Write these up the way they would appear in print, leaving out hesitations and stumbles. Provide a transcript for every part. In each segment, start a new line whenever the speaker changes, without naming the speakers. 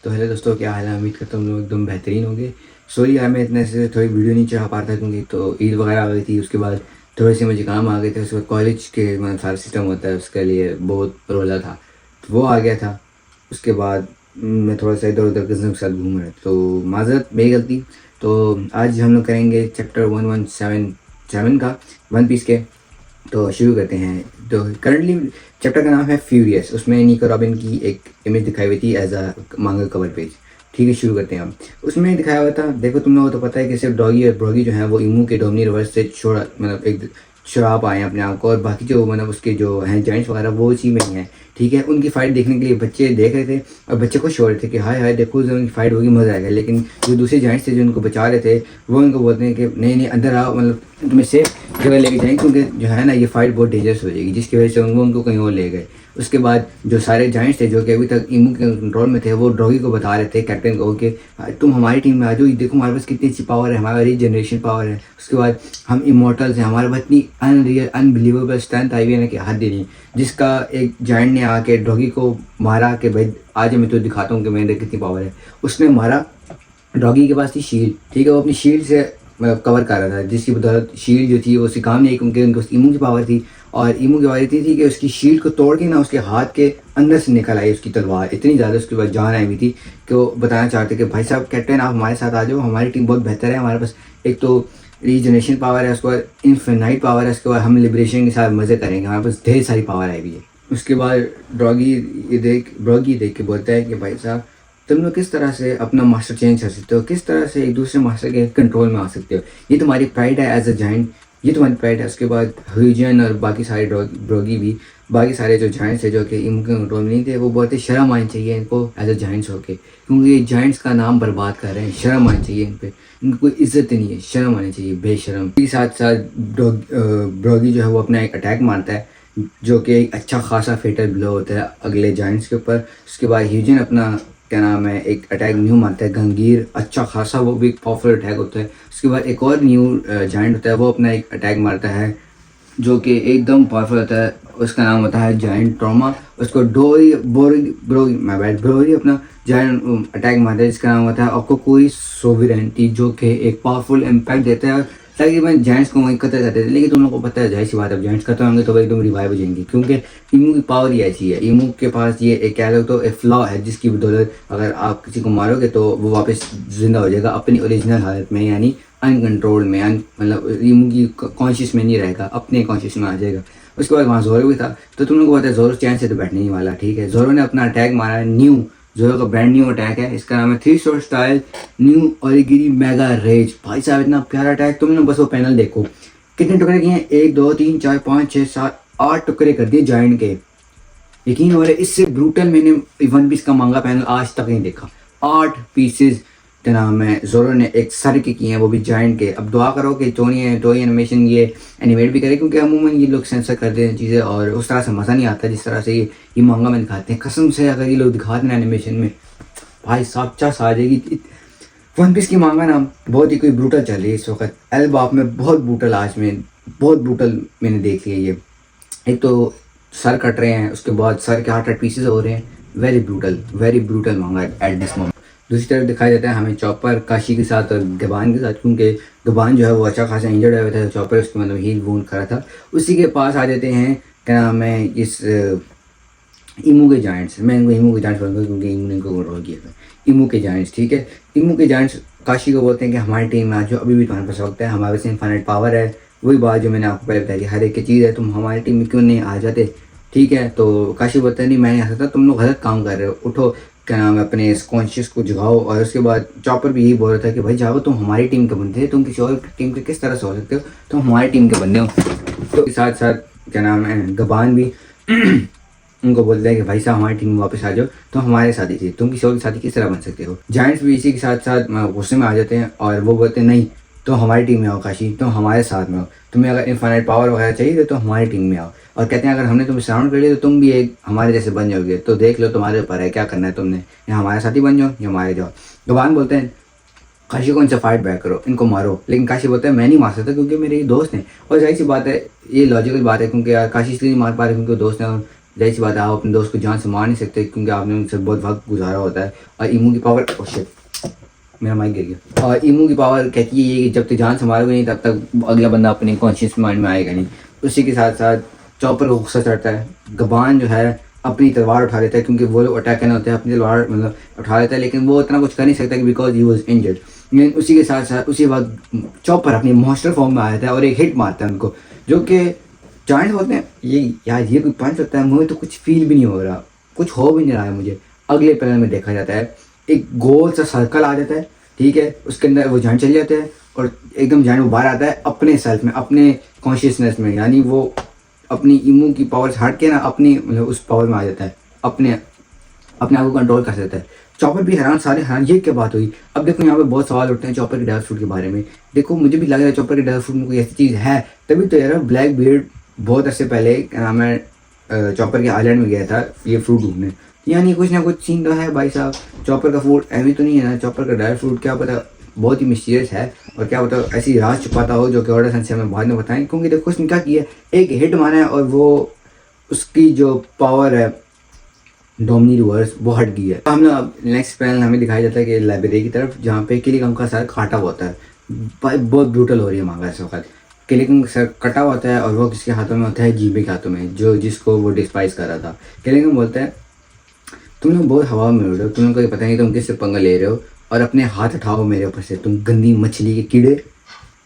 तो हेलो दोस्तों, क्या हाल है। उम्मीद करता हूँ लोग एकदम बेहतरीन होंगे। सॉरी यार, मैं इतने से थोड़ी वीडियो नहीं चढ़ा पा रहा था क्योंकि तो ईद वगैरह आ गई थी। उसके बाद थोड़े से मुझे काम आ गए थे। उसके बाद कॉलेज के मतलब सारा सिस्टम होता है, उसके लिए बहुत रोला था, तो वो आ गया था। उसके बाद मैं थोड़ा सा इधर उधर कज़न के साथ घूम रहा था, तो माज़रत मेरी गलती। तो आज हम लोग करेंगे चैप्टर 117 का, वन पीस के। तो शुरू करते हैं। तो करंटली चैप्टर का नाम है फ्यूरियस। उसमें निको रॉबिन की एक इमेज दिखाई हुई थी एज अ मांगा कवर पेज। ठीक है, शुरू करते हैं हम। उसमें दिखाया हुआ था, देखो तुम लोगों को तो पता है कि सिर्फ डॉगी और ब्रॉगी जो है वो इमू के डोमिनी रिवर्स से छोड़ा, मतलब एक छुड़ा पाए हैं अपने आप को। और बाकी जो मतलब उसके जो हैं जॉइंट्स वगैरह वो उसी में ही हैं। ठीक है, उनकी फाइट देखने के लिए बच्चे देख रहे थे और बच्चे खुश हो रहे थे कि हाय हाय देखो जो उनकी फाइट होगी मज़ा आएगा। लेकिन जो दूसरे जॉइंट्स थे जो उनको बचा रहे थे वो उनको बोलते हैं कि नहीं नहीं अंदर आओ, मतलब तुम्हें सेफ जगह लेके जाएंगे क्योंकि जो है ना ये फाइट बहुत डेंजरस हो जाएगी, जिसकी वजह से उनको कहीं और ले गए। उसके बाद जो सारे जाइंट्स थे जो कि अभी तक इमू के कंट्रोल में थे वो डॉगी को बता रहे थे, कैप्टन को, कि तुम हमारी टीम में आ जाओ, देखो हमारे पास कितनी अच्छी पावर है, हमारी रीजनरेशन पावर है। उसके बाद हम इमोर्टल्स हैं, हमारे पास इतनी अनरियल अनबिलीवेबल स्ट्रेंथ आई हुई है ना कि हद ही नहीं। जिसका एक जाइंट ने आके डॉगी को मारा कि भाई आज मैं तो दिखाता हूँ कि मेरे कितनी पावर है। उसने मारा, डॉगी के पास थी शील्ड। ठीक है, वो अपनी शील्ड से कवर कर रहा था, जिसकी बदौलत शील्ड जो थी वो उससे काम नहीं, क्योंकि उनको इमू की पावर थी। और इमू की पावर थी कि उसकी शील्ड को तोड़ के ना उसके हाथ के अंदर से निकल आई उसकी तलवार। इतनी ज़्यादा उसके बाद जान आई हुई थी कि वो बताना चाहते कि भाई साहब कैप्टन आप हमारे साथ आ जाओ, हमारी टीम बहुत बेहतर है, हमारे पास एक तो रीजनरेशन पावर है, उसके बाद इन्फिनाइट पावर है, उसके बाद हम लिबरेशन के साथ मज़े करेंगे, हमारे पास ढेर सारी पावर आई हुई है। उसके बाद ब्रॉगी देख के बोलता है कि भाई साहब तुम लोग किस तरह से अपना मास्टर चेंज कर सकते हो, किस तरह से एक दूसरे मास्टर के कंट्रोल में आ सकते हो, ये तुम्हारी प्राइड है एज अ जाइंट, ये तुम्हारी प्राइड है। उसके बाद ह्यूजन और बाकी सारे ब्रॉगी भी, बाकी सारे जो जाइंट्स है जो कि इनके कंट्रोल में नहीं थे, वो बहुत ही शर्म आनी चाहिए इनको एज अ जाइंट्स होके, क्योंकि ये जाइंट्स का नाम बर्बाद कर रहे हैं। शर्म आनी चाहिए इन पे, इनको कोई इज्जत नहीं है, शर्म आनी चाहिए, बेशर्म। के साथ साथ ब्रॉगी जो है वो अपना एक अटैक मारता है जो कि एक अच्छा खासा फेटल ब्लो होता है अगले जाइंट्स के ऊपर। उसके बाद ह्यूजन अपना क्या नाम है एक अटैक न्यू मारता है, गंगीर, अच्छा खासा, वो भी एक पावरफुल अटैक होता है। उसके बाद एक और न्यू जाइंट होता है, वो अपना एक अटैक मारता है जो कि एकदम पावरफुल होता है, उसका नाम होता है जाइंट ट्रॉमा। उसको डोरी बोरी ब्रोगी मैं बैठ ब्रोरी अपना जाइंट अटैक मारता है जिसका नाम होता है आपको कोई सोविरेंटी, जो कि एक पावरफुल इम्पैक्ट देता है। तकरीबन जाइंट्स को वहीं खतरे करते थे, लेकिन तुम लोगों को पता है जाहिर सी बात है, जाइंट्स खत्म होंगे तो वो एकदम रिवाइव हो जाएंगे, क्योंकि इमू की पावर ही ऐसी है। इमू के पास ये एक कह लो तो एक फ्लॉ है जिसकी बदौलत अगर आप किसी को मारोगे तो वो वापस जिंदा हो जाएगा अपनी ओरिजिनल हालत में, यानी अनकंट्रोल में, मतलब इमू की कॉन्शियस में नहीं रहेगा, अपने कॉन्शियस में आ जाएगा। उसके बाद वहाँ जोरो भी था, तो तुम लोगों को पता है जोरो चैन से तो बैठने नहीं वाला। ठीक है, जोरो ने अपना अटैक मारा है न्यू, जोरो का ब्रांड न्यू अटैक है, इसका नाम है 3 स्टार स्टाइल न्यू ओरिगिरी मेगा रेज। भाई साहब इतना प्यारा अटैक, तुमने बस वो पैनल देखो कितने टुकड़े किए हैं, 1 2 3 4 5 6 7 8 टुकड़े कर दिए जाइंट के। यकीन हो रहा है इससे ब्रूटल मैंने वन पीस का मांगा पैनल आज तक नहीं देखा। 8 पीसेज क्या नाम है जोरो ने एक सर के किए हैं, वो भी जाइंट के। अब दुआ करो कि टोई एनिमेशन ये एनिमेट भी करे, क्योंकि अमूमन ये लोग सेंसर करते हैं चीज़ें और उस तरह से मज़ा नहीं आता जिस तरह से ये मांगा में दिखाते हैं। कसम से अगर ये लोग दिखाते हैं एनिमेशन में, भाई साहब चस आ जाएगी। वन पीस की मांगा ना बहुत ही कोई ब्रूटल चल रही है इस वक्त, एल्बाफ में बहुत ब्रूटल, आज में बहुत ब्रूटल मैंने देख लिया ये। एक तो सर कट रहे हैं, उसके बाद सर के 8 पीसेस हो रहे हैं, वेरी ब्रूटल मांगा एट दिस मोमेंट। दूसरी तरफ दिखाया जाता है हमें चॉपर काशी के साथ और गबान के साथ, क्योंकि गबान जो है वो अच्छा खासा इंजर्ड हुआ था, चॉपर उसके मतलब हील वूंड करा था। उसी के पास आ जाते हैं क्या नाम है इस इमू के जाइंट्स। मैं इनको इमू के जाइंट्स बोलूँगा क्योंकि इमू ने इनको कंट्रोल किया था। इमू के जाइंट्स, ठीक है, इमू के जाइंट्स काशी को बोलते हैं कि हमारी टीम में आ जाओ, अभी भी तुम्हारे पास वक्त है, हमारे पास इनफाइनाइट पावर है। वही बात जो मैंने आपको पहले बताई कि हर एक की चीज़ है, तुम हमारी टीम में क्यों नहीं आ जाते। ठीक है, तो काशी बोलते हैं नहीं मैं नहीं आ सकता, तुम लोग गलत काम कर रहे हो, उठो क्या नाम है अपने इस कॉन्शियस को जगाओ। और उसके बाद चॉपर भी यही बोल रहा था कि भाई जाओ तुम हमारी टीम के बंदे हैं, तुम किसी और टीम के किस तरह से हो सकते हो, तुम हमारी टीम के बंदे हो। तो साथ साथ क्या नाम है गबान भी उनको बोलते हैं कि भाई साहब हमारी टीम में वापस आ जाओ, तो हमारे साथी थे, तुम किसी और के साथी किस तरह बन सकते हो। जायंट्स भी इसी के साथ साथ गुस्से में आ जाते हैं और वो बोलते हैं नहीं तो हमारी टीम में आओ काशी, तुम हमारे साथ में हो, तुम्हें अगर इनफाइनाइट पावर वगैरह चाहिए तो हमारी टीम में आओ। और कहते हैं अगर हमने तुम्हें सराउंड कर लिया तो तुम भी एक हमारे जैसे बन जाओगे, तो देख लो तुम्हारे ऊपर है क्या करना है तुमने, या हमारे साथी बन जाओ या हमारे जाओ। गबान बोलते हैं काशी को इनसे फाइट बैक करो, इनको मारो, लेकिन काशी बोलता है मैं नहीं मार सकता क्योंकि मेरे ये दोस्त हैं। और जाहिर सी बात है, ये लॉजिकल बात है, क्योंकि काशी इसलिए नहीं मार पा रहे क्योंकि दोस्त हैं और जाहिर सी बात है आप अपने दोस्त को जान से मार नहीं सकते क्योंकि आपने उनसे बहुत वक्त गुजारा होता है। और ईमो की पावर, ओह शिट, मेरा माइक गिर गया। और ईमो की पावर कहती है कि जब तक जान से मारोगे नहीं तब तक अगला बंदा अपने कॉन्शियस माइंड में आएगा नहीं। उसी के साथ साथ चॉपर को गुस्सा चढ़ता है, गबान जो है अपनी तलवार उठा लेता है क्योंकि वो लोग अटैक करने होते हैं, अपनी तलवार मतलब उठा लेता है, लेकिन वो इतना कुछ कर नहीं सकता कि बिकॉज ही वॉज इंजर्ड। लेकिन उसी के साथ साथ उसी वक्त चॉपर अपनी मॉन्स्टर फॉर्म में आता है और एक हिट मारता है उनको, जो कि जाइंट होते हैं। ये यार ये कोई पंच होता है, मुझे तो कुछ फील भी नहीं हो रहा, कुछ हो भी नहीं रहा है मुझे। अगले पैनल में देखा जाता है एक गोल सा सर्कल आ जाता है, ठीक है, उसके अंदर वो जाइंट चले जाते हैं और एकदम जाइंट वो बाहर आता है अपने सेल्फ में, अपने कॉन्शियसनेस में, यानी वो अपनी ईमो की पावर हट के ना अपनी मतलब उस पावर में आ जाता है, अपने अपने आप को कंट्रोल कर सकता है। चॉपर भी हैरान, सारे हैरान, ये क्या बात हुई। अब देखो यहाँ पे बहुत सवाल उठते हैं चॉपर के डेविल फ्रूट के बारे में। देखो मुझे भी लग रहा है चॉपर के डेविल फ्रूट में कोई ऐसी चीज़ है, तभी तो यार ब्लैक बीयर्ड बहुत अरसे पहले क्या नाम है चॉपर के आइलैंड में गया था ये फ्रूट ढूंढने, यानी कुछ ना कुछ सीन तो है भाई साहब। चॉपर का फ्रूट ऐवी तो नहीं है ना, चॉपर का डेविल फ्रूट क्या पता बहुत ही मिस्टीरियस है और क्या पता ऐसी राज छुपाता हो जो कि ऑर्डर सन से हमें बाद में बताएं। क्योंकि देखो उसने क्या किया, एक हिट मारा है और वो उसकी जो पावर है डोमिनी रिवर्स वो हट गई है। हम लोग नेक्स्ट पैनल हमें दिखाया जाता है कि लाइब्रेरी की तरफ जहाँ पे किलिंगम का सर काटा हुआ होता है, भाई बहुत ब्रूटल हो रही है मांगा इस वक्त। किलिंगम सर कटा हुआ होता है और वो किसके हाथों में होता है, जीबे के हाथों में, जो जिसको वो डिस्पाइस कर रहा था। किलिंगम बोलता है तुम लोग बहुत हवा में उड़ रहे हो, तुम लोग को ये पता नहीं तुम किससे पंगा ले रहे हो और अपने हाथ उठाओ मेरे ऊपर से, तुम गंदी मछली के कीड़े।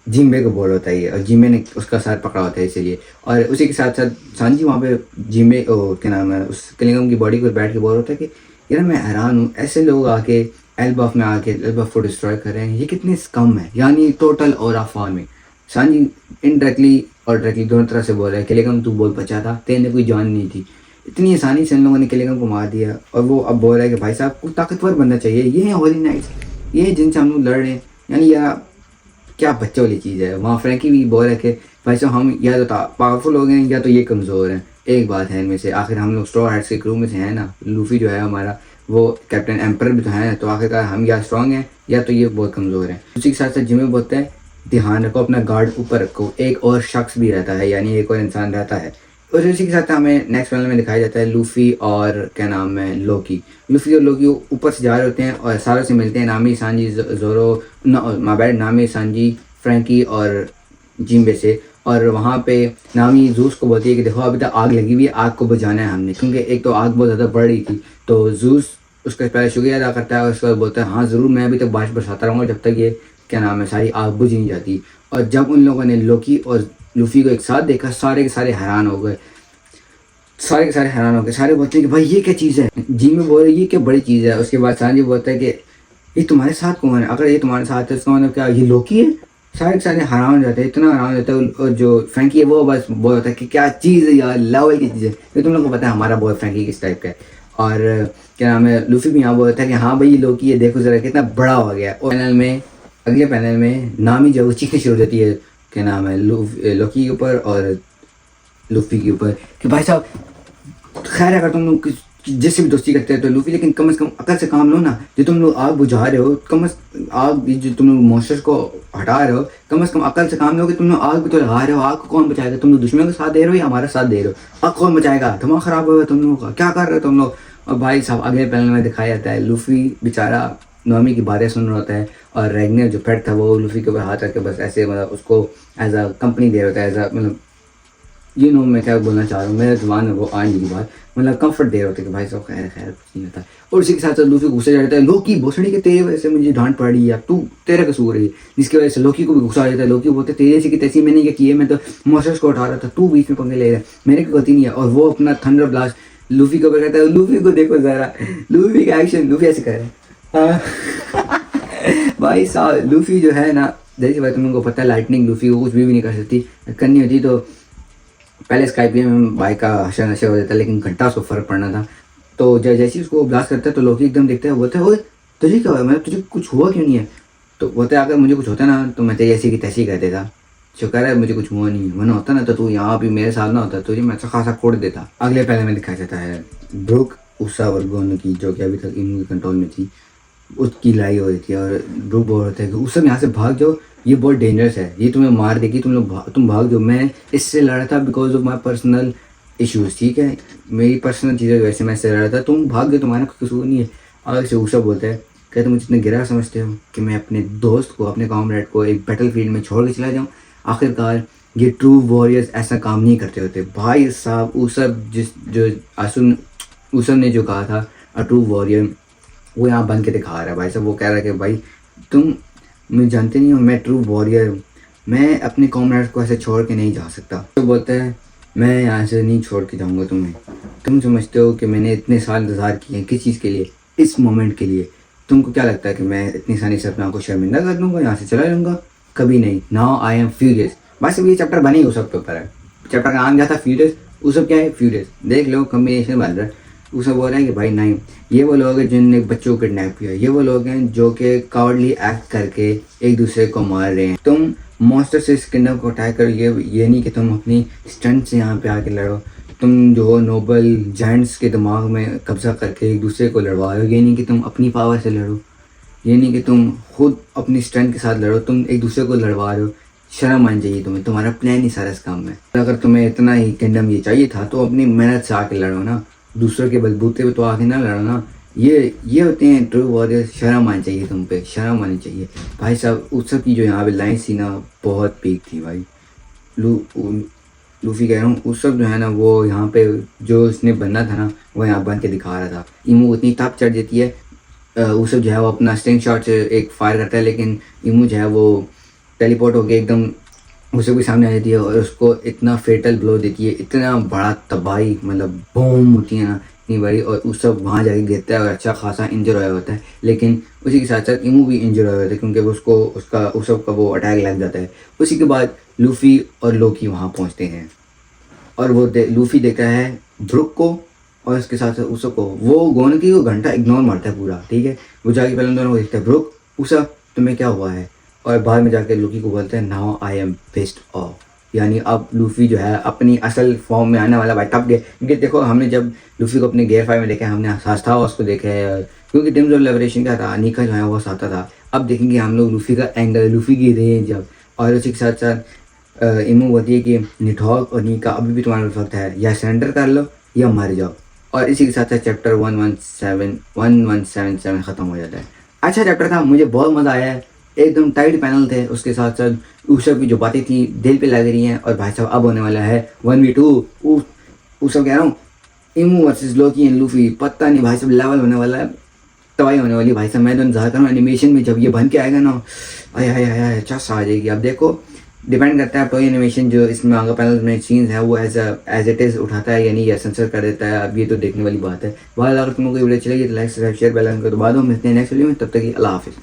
जिम्बे को बोल होता है ये, और जिम्बे ने उसका सर पकड़ा होता है इसीलिए। और उसी के साथ साथ सांजी वहाँ पे जिम्बे क्या नाम है उस किलिंगम की बॉडी पर बैठ के बोल होता है कि यार मैं हैरान हूँ, ऐसे लोग आके एल्बफ में आके एल्बफ को डिस्ट्रॉय कर रहे हैं, ये कितने कम है, यानी टोटल और आफान में। सांजी इनडायरेक्टली और डायरेक्टली दोनों तरह से बोल रहा है किलिंगम तू बहुत बचा था, तेने कोई जान नहीं थी, इतनी आसानी से इन लोगों ने किलिंगम को मार दिया। और वो अब बोल रहा है कि भाई साहब कुछ ताकतवर बनना चाहिए, ये है होली नाइट्स, ये जिनसे हम लोग लड़ रहे हैं, यानी यार क्या बच्चों वाली चीज़ है। वहाँ फ्रैंकी भी बोल रहे कि भाई साहब हम या तो पावरफुल हो गए या तो ये कमज़ोर हैं। एक बात है इनमें से, आखिर हम लोग स्ट्रॉ हैट्स के क्रू में से हैं ना, लूफी जो है हमारा वो कैप्टन एम्पर भी तो है, तो आखिरकार हम या स्ट्रॉन्ग हैं या तो ये बहुत कमज़ोर हैं। उसी के साथ साथ जिम्मे बोलते हैं ध्यान रखो अपना गार्ड ऊपर रखो, एक और शख्स भी रहता है, यानी एक और इंसान रहता है। और इसी के साथ हमें नेक्स्ट पैनल में दिखाया जाता है लूफी और क्या नाम है लोकी। लूफी और लोकी ऊपर से जा रहे होते हैं और सारों से मिलते हैं, नामी सांजी जोरो माबैड नामी सांजी फ्रैंकी और जिम्बे से। और वहाँ पे नामी जूस को बोलती है कि देखो अभी तक आग लगी हुई है, आग को बुझाना है हमने, क्योंकि एक तो आग बहुत ज़्यादा बढ़ रही थी। तो जूस उसका पहले शुक्रिया अदा करता है और उसके बाद बोलता है हाँ ज़रूर, मैं अभी तक बारिश बरसाता रहूँगा जब तक ये क्या नाम है सारी आग बुझ नहीं जाती। और जब उन लोगों ने लोकी और लूफी को एक साथ देखा, सारे के सारे हैरान हो गए, सारे के सारे हैरान हो गए। सारे बोलते हैं कि भाई ये क्या चीज़ है, जिम्मे बोल रहे ये क्या बड़ी चीज़ है। उसके बाद सांजी बोलता है कि ये तुम्हारे साथ कौन है, अगर ये तुम्हारे साथ है इसका मतलब क्या ये लोकी है। सारे के सारे हैरान हो जाते हैं, इतना हैरान हो जाता है। और जो फ्रैंकी है वो बस बोल होता है कि क्या चीज़ है यार, लेवल की चीज़ है, ये तुम लोग को पता है हमारा बॉय फ्रैंकी किस टाइप का है। और क्या नाम है लूफी भी यहाँ बोलता है कि हाँ भाई ये लोकी है, देखो ज़रा कितना बड़ा हो गया। और पैनल में अगले पैनल में नामी जो चीखनी शुरू हो जाती है क्या नाम है लोकी के ऊपर और लूफी के ऊपर कि भाई साहब खैर अगर तुम लोग जिससे भी दोस्ती करते हैं तो लूफी, लेकिन कम से कम अकल से काम लो ना, जो तुम लोग आग बुझा रहे हो, आग जो तुम लोग मॉन्स्टर्स को हटा रहे हो, कम से कम अकल से काम लो कि तुम लोग आग भी तो लगा रहे हो, आग को कौन बचाएगा, तुम लोग दुश्मन का साथ दे रहे हो या हमारा साथ दे रहे हो, आग कौन बचाएगा, दिमाग खराब होगा तुम लोगों का, क्या कर रहे हो तुम लोग। और भाई साहब अगले पैनल में दिखाया जाता है लूफी बेचारा नामी की बातें सुन रहा होता है और रैग्नर जो पेट था वो लूफी के ऊपर हाथ रख के बस ऐसे मतलब उसको एज अ कंपनी दे रहा होता है, एज अ मतलब ये नो मैं क्या बोलना चाह रहा हूँ, मेरे जुबान में वो आ नहीं की बात, मतलब कंफर्ट दे रहे होते कि भाई साहब खैर खैर कुछ नहीं होता। और उसी के साथ साथ लूफी गुस्से चढ़ जाता है, लोकी भोसड़ी के तेरे वजह से मुझे डांट पड़ रही है, तू तेरा कसूर है, जिसकी वजह से लोकी को भी गुस्सा आ जाता है। लोकी बोलते तेरे से कि तैसी मैंने क्या किया, मैं तो मॉन्स्टर्स को उठा रहा था, तू बीच में पंगे ले रहा है, मेरे की गलती नहीं है। और वो अपना थंडर ब्लास्ट लूफी को कहता है, लूफी को देखो जरा, लूफी का एक्शन, लूफी ऐसे कर रहा है भाई साहब लूफी जो है ना, जैसे भाई तुम लोगों को पता है लाइटनिंग लूफी को कुछ भी नहीं कर सकती, करनी होती तो पहले स्काई में भाई का हशर नशर हो जाता है, लेकिन घंटा उसको फ़र्क पड़ना था। तो जैसे ही उसको ब्लास्ट करता है तो लोकी एकदम देखता है, बोलता है ओए तुझे क्या हुआ, मतलब तुझे कुछ हुआ क्यों नहीं है। तो बोलता है अगर मुझे कुछ होता ना तो मैं तेरी ऐसी की तैसी कर देता, शुक्र है मुझे कुछ हुआ नहीं है, वरना होता ना तो तू यहाँ भी मेरे साथ ना होता, तुझे मैं अच्छा खासा कोड़ देता। अगले पहले में दिखाया जाता है ब्रुक उषा वर्गोन की, जो कि अभी तक इनके कंट्रोल में थी, उसकी लड़ाई हो रही थी। और ब्रुक बोल रहा था कि उस समय यहाँ से भाग जाओ, ये बहुत डेंजरस है, ये तुम्हें मार देगी, तुम भाग जाओ। मैं इससे लड़ा था because of my personal issues, ठीक है। मेरी पर्सनल चीज़ें वैसे मैं ऐसे रहा था, तुम भाग गए, तुम्हारा कोई कसूर नहीं है। आगे से ऊषा बोलता है, क्या तुम इतने गिरा समझते हो कि मैं अपने दोस्त को, अपने कॉमरेड को एक बैटल फील्ड में छोड़ के चला जाऊँ? आखिरकार ये ट्रू वॉरियर्स ऐसा काम नहीं करते होते। भाई साहब ऊसब जिस जो आसुन ऊसब ने जो कहा था अ ट्रू वॉरियर, वो यहाँ बन के दिखा रहा है भाई साहब। वो कह रहा है कि भाई तुम मुझे जानते नहीं हो, मैं ट्रू वॉरियर हूँ, मैं अपने कॉमरेड्स को ऐसे छोड़ के नहीं जा सकता। तो बोलता है मैं यहाँ से नहीं छोड़ के जाऊँगा तुम्हें। तुम समझते हो कि मैंने इतने साल इंतज़ार किए हैं किस चीज़ के लिए? इस मोमेंट के लिए। तुमको क्या लगता है कि मैं इतनी सारी से अपने आप को शर्मिंदा कर दूँगा, यहाँ से चला जाऊँगा? कभी नहीं। Now I am furious. बस अब ये चैप्टर बने ही उस सब के ऊपर है। चैप्टर का नाम क्या था? फ्यूरियस। उस सब क्या है? फ्यूरियस। देख लो कम्बिनेशन बन रहा है। वो सब बोल रहा है कि भाई नहीं, ये वो लोग हैं जिनने बच्चों को किडनैप किया, ये वो लोग हैं जो कि कावर्डली एक्ट करके एक दूसरे को मार रहे हैं। तुम मॉन्स्टर से इस किंगडम को अटैक करो, ये नहीं कि तुम अपनी स्टंट से यहाँ पे आके लड़ो। तुम जो हो नोबल जायंट्स के दिमाग में कब्जा करके एक दूसरे को लड़वा रहे हो। ये नहीं कि तुम अपनी पावर से लड़ो, ये नहीं कि तुम खुद अपनी स्ट्रेंथ के साथ लड़ो, तुम एक दूसरे को लड़वा रहे हो। शर्म आनी चाहिए तुम्हें, तुम्हारा प्लान ही सारा इस काम में। अगर तुम्हें इतना ही किंगडम ये चाहिए था तो अपनी मेहनत से आके लड़ो ना, दूसरों के बलबूते पे तो आके ना लड़ो ना। ये होते हैं ट्रू वॉरियर्स। शर्म आनी चाहिए तुम पे, शर्म आनी चाहिए भाई साहब। उस सब की जो यहाँ पे लाइन थी ना, बहुत पीक थी भाई। लूफी कह रहा हूँ, उस सब जो है ना वो यहाँ पे जो उसने बनना था ना वो यहाँ बन के दिखा रहा था। इमू इतनी तप चढ़ जाती है, वो सब जो है वो अपना स्ट्रिंग शॉट से एक फायर करता है, लेकिन इमू जो है वो टेलीपोर्ट होकर एकदम उसे भी सामने आ जाती है और उसको इतना फेटल ब्लो देती है, इतना बड़ा तबाही, मतलब बूम होती है ना इतनी बड़ी, और उस सब वहाँ जाके गिरता है और अच्छा खासा इंजर हुआ होता है। लेकिन उसी के साथ साथ इमू भी इंजर हुआ होता है क्योंकि उसको उसका उस सब का वो अटैक लग जाता है। उसी के बाद लूफी और लोकी वहाँ पहुँचते हैं और वो लूफी देखता है ब्रुक को और उसके साथ साथ उसा को। वो गोनकी को घंटा इग्नोर मारता है पूरा, ठीक है। वो जाके पहले दोनों को देखता है, ब्रुक उसा तुम्हें क्या हुआ है? और बाद में जाके लूफी को बोलते हैं now I am pissed off, यानी अब लूफी जो है अपनी असल फॉर्म में आने वाला भाई तब गए। क्योंकि देखो हमने जब लूफी को अपने गेयर 5 में देखा, हमने सास्ता उसको देखा है, क्योंकि टिम्स ऑफ लिबरेशन क्या था, अनिका जो है वो साता था। अब देखेंगे हम लोग लूफी का एंगल, लूफी की रेंज अब, और उसी के साथ साथ इमू बोलती है कि निठॉग और नीका अभी भी तुम्हारे वक्त है, या सरेंडर कर लो या मर जाओ। और इसी के साथ साथ चैप्टर 1177 ख़त्म हो जाता है। अच्छा चैप्टर था, मुझे बहुत मज़ा आया है। एकदम टाइट पैनल थे, उसके साथ साथ ऊसब की जो बातें थी दिल पे लग रही हैं। और भाई साहब अब होने वाला है 1v2। ऊसब कह रहा हूँ, emu versus Loki and Luffy, पता नहीं भाई साहब लेवल होने वाला है, तबाही होने वाली है भाई साहब। मैं तो इंतजार कर रहा हूँ एनिमेशन में, जब ये बन के आएगा ना, आय हाय हाय अच्छा सा आ जाएगी। अब देखो डिपेंड करता है टॉय एनिमेशन जो इसमें आगे पैनल में सीन्स है वो एज इट इज़ उठाता है यानी या सेंसर कर देता है। अब ये तो देखने वाली बात है। अगर तुमको वीडियो अच्छी लगी तो like subscribe share bell icon को दबा दो। मिलते हैं नेक्स्ट वीडियो में, तब तक की अल्लाह हाफिज़।